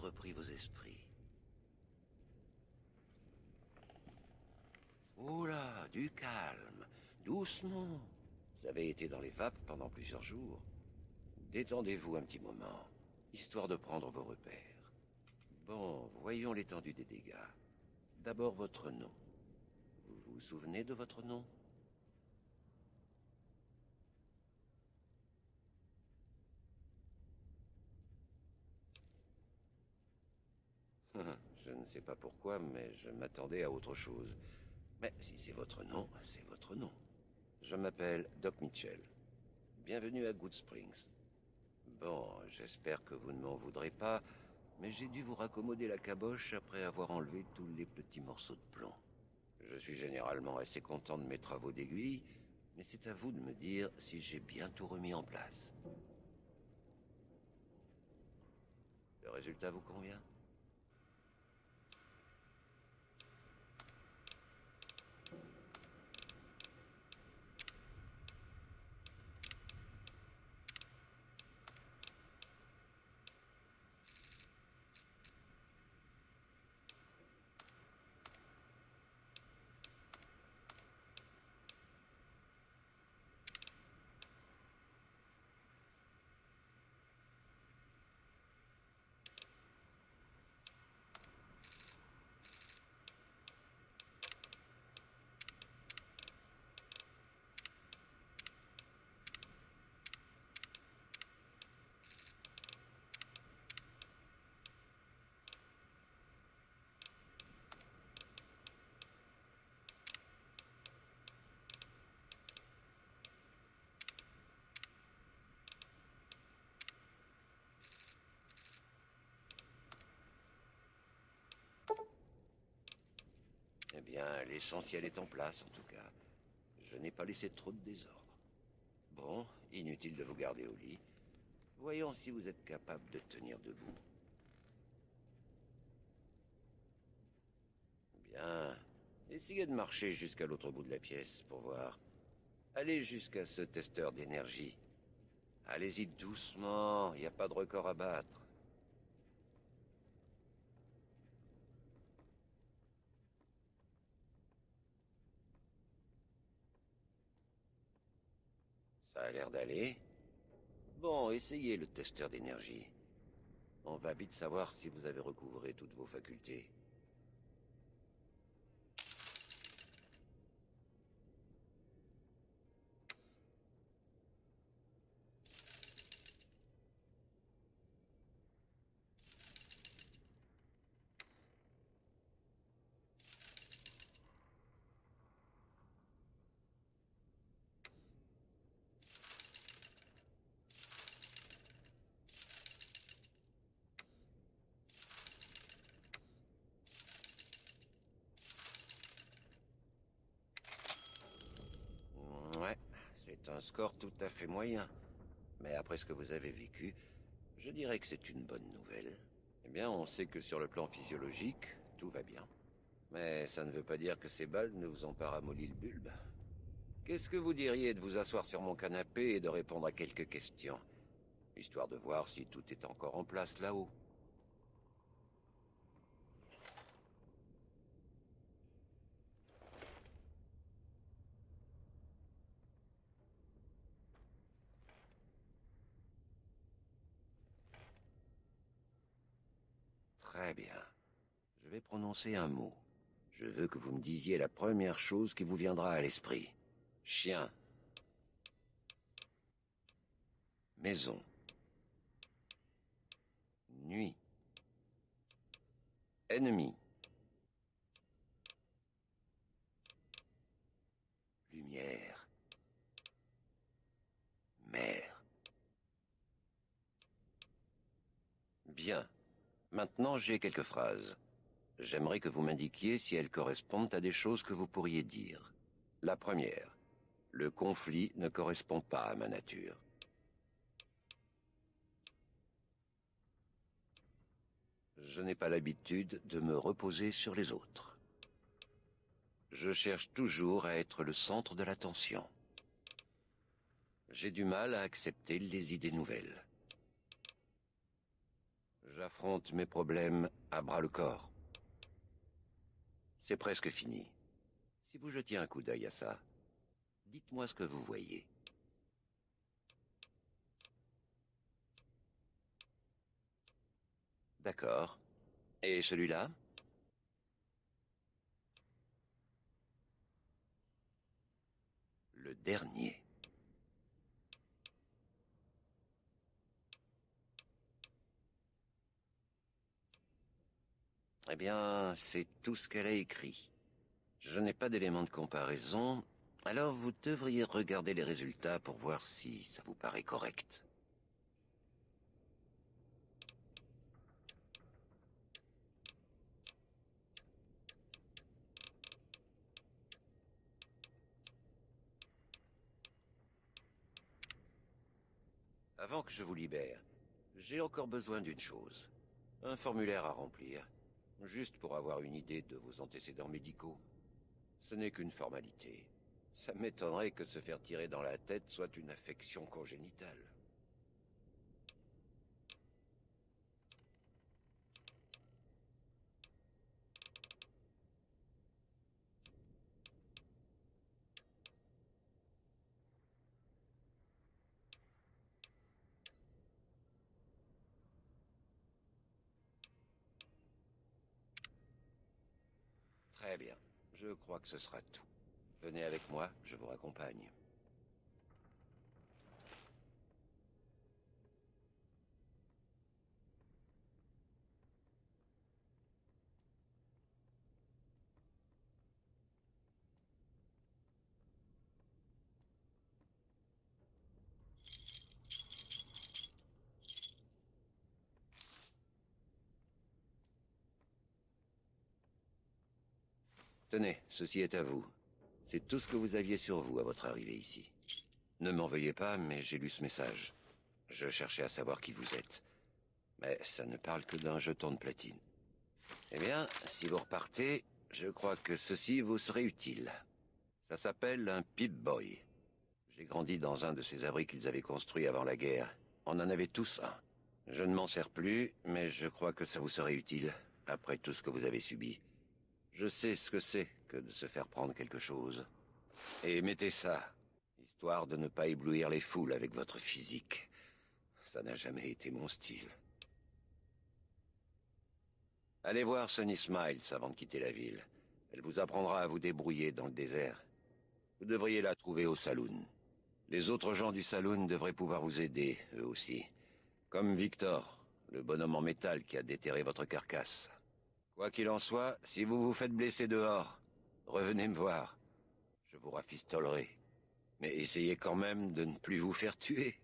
repris vos esprits. Oula, du calme, doucement. Vous avez été dans les vapes pendant plusieurs jours. Détendez-vous un petit moment, histoire de prendre vos repères. Bon, voyons l'étendue des dégâts. D'abord votre nom. Vous vous souvenez de votre nom? Je ne sais pas pourquoi, mais je m'attendais à autre chose. Mais si c'est votre nom, c'est votre nom. Je m'appelle Doc Mitchell. Bienvenue à Good Springs. Bon, j'espère que vous ne m'en voudrez pas, mais j'ai dû vous raccommoder la caboche après avoir enlevé tous les petits morceaux de plomb. Je suis généralement assez content de mes travaux d'aiguille, mais c'est à vous de me dire si j'ai bien tout remis en place. Le résultat vous convient? Eh bien, l'essentiel est en place, en tout cas. Je n'ai pas laissé trop de désordre. Bon, inutile de vous garder au lit. Voyons si vous êtes capable de tenir debout. Bien. Essayez de marcher jusqu'à l'autre bout de la pièce pour voir. Allez jusqu'à ce testeur d'énergie. Allez-y doucement, il n'y a pas de record à battre. Ça a l'air d'aller. Bon, essayez le testeur d'énergie. On va vite savoir si vous avez recouvré toutes vos facultés. Ouais, c'est un score tout à fait moyen. Mais après ce que vous avez vécu, je dirais que c'est une bonne nouvelle. Eh bien, on sait que sur le plan physiologique, tout va bien. Mais ça ne veut pas dire que ces balles ne vous ont pas ramolli le bulbe. Qu'est-ce que vous diriez de vous asseoir sur mon canapé et de répondre à quelques questions, histoire de voir si tout est encore en place là-haut? Très bien. Je vais prononcer un mot. Je veux que vous me disiez la première chose qui vous viendra à l'esprit. Chien. Maison. Nuit. Ennemi. Lumière. Mer. Bien. Maintenant, j'ai quelques phrases. J'aimerais que vous m'indiquiez si elles correspondent à des choses que vous pourriez dire. La première. Le conflit ne correspond pas à ma nature. Je n'ai pas l'habitude de me reposer sur les autres. Je cherche toujours à être le centre de l'attention. J'ai du mal à accepter les idées nouvelles. J'affronte mes problèmes à bras-le-corps. C'est presque fini. Si vous jetiez un coup d'œil à ça, dites-moi ce que vous voyez. D'accord. Et celui-là? Le dernier. Eh bien, c'est tout ce qu'elle a écrit. Je n'ai pas d'éléments de comparaison, alors vous devriez regarder les résultats pour voir si ça vous paraît correct. Avant que je vous libère, j'ai encore besoin d'une chose. Un formulaire à remplir, juste pour avoir une idée de vos antécédents médicaux. Ce n'est qu'une formalité. Ça m'étonnerait que se faire tirer dans la tête soit une affection congénitale. Très bien. Je crois que ce sera tout. Venez avec moi, je vous raccompagne. Tenez, ceci est à vous. C'est tout ce que vous aviez sur vous à votre arrivée ici. Ne m'en veuillez pas, mais j'ai lu ce message. Je cherchais à savoir qui vous êtes. Mais ça ne parle que d'un jeton de platine. Eh bien, si vous repartez, je crois que ceci vous serait utile. Ça s'appelle un Pip-Boy. J'ai grandi dans un de ces abris qu'ils avaient construits avant la guerre. On en avait tous un. Je ne m'en sers plus, mais je crois que ça vous serait utile, après tout ce que vous avez subi. Je sais ce que c'est que de se faire prendre quelque chose. Et mettez ça, histoire de ne pas éblouir les foules avec votre physique. Ça n'a jamais été mon style. Allez voir Sunny Smiles avant de quitter la ville. Elle vous apprendra à vous débrouiller dans le désert. Vous devriez la trouver au saloon. Les autres gens du saloon devraient pouvoir vous aider, eux aussi. Comme Victor, le bonhomme en métal qui a déterré votre carcasse. Quoi qu'il en soit, si vous vous faites blesser dehors, revenez me voir. Je vous rafistolerai. Mais essayez quand même de ne plus vous faire tuer.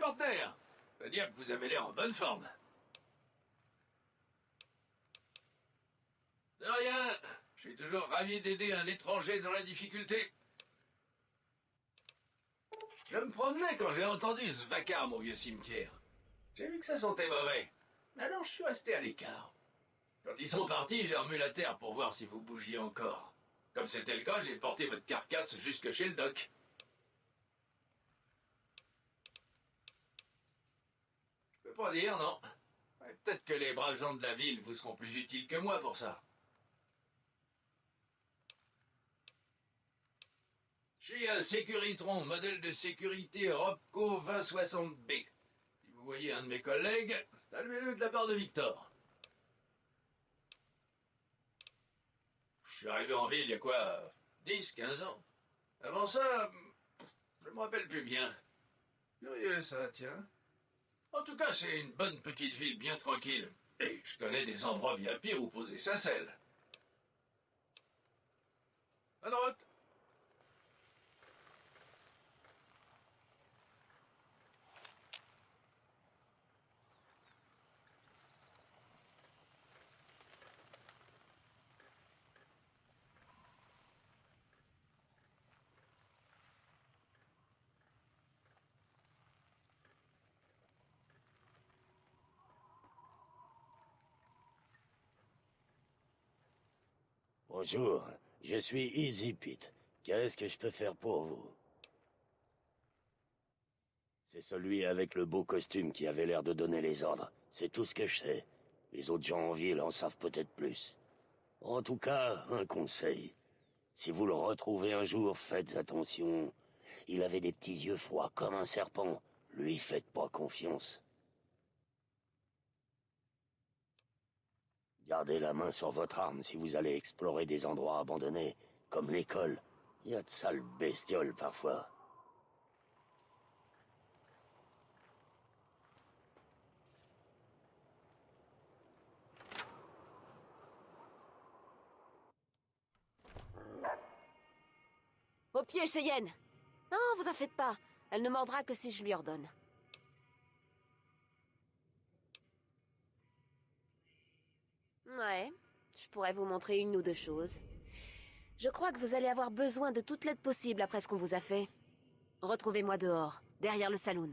partenaire. Ça veut dire que vous avez l'air en bonne forme. De rien. Je suis toujours ravi d'aider un étranger dans la difficulté. Je me promenais quand j'ai entendu ce vacarme au vieux cimetière. J'ai vu que ça sentait mauvais. Alors je suis resté à l'écart. Quand ils sont partis, j'ai remué la terre pour voir si vous bougiez encore. Comme c'était le cas, j'ai porté votre carcasse jusque chez le doc. Je peux pas dire, non. Peut-être que les braves gens de la ville vous seront plus utiles que moi pour ça. Je suis un Sécuritron, modèle de sécurité Robco 2060B. Si vous voyez un de mes collègues, saluez-le de la part de Victor. Je suis arrivé en ville il y a quoi, 10, 15 ans. Avant ça, je me rappelle plus bien. Curieux ça, tiens. En tout cas, c'est une bonne petite ville bien tranquille. Et je connais des endroits bien pires où poser sa selle. Bonne route. Bonjour, je suis Easy Pete. Qu'est-ce que je peux faire pour vous? C'est celui avec le beau costume qui avait l'air de donner les ordres. C'est tout ce que je sais. Les autres gens en ville en savent peut-être plus. En tout cas, un conseil. Si vous le retrouvez un jour, faites attention. Il avait des petits yeux froids comme un serpent. Lui, faites pas confiance. Gardez la main sur votre arme si vous allez explorer des endroits abandonnés, comme l'école. Il y a de sales bestioles parfois. Au pied, Cheyenne! Non, vous en faites pas. Elle ne mordra que si je lui ordonne. Ouais, je pourrais vous montrer une ou deux choses. Je crois que vous allez avoir besoin de toute l'aide possible après ce qu'on vous a fait. Retrouvez-moi dehors, derrière le saloon.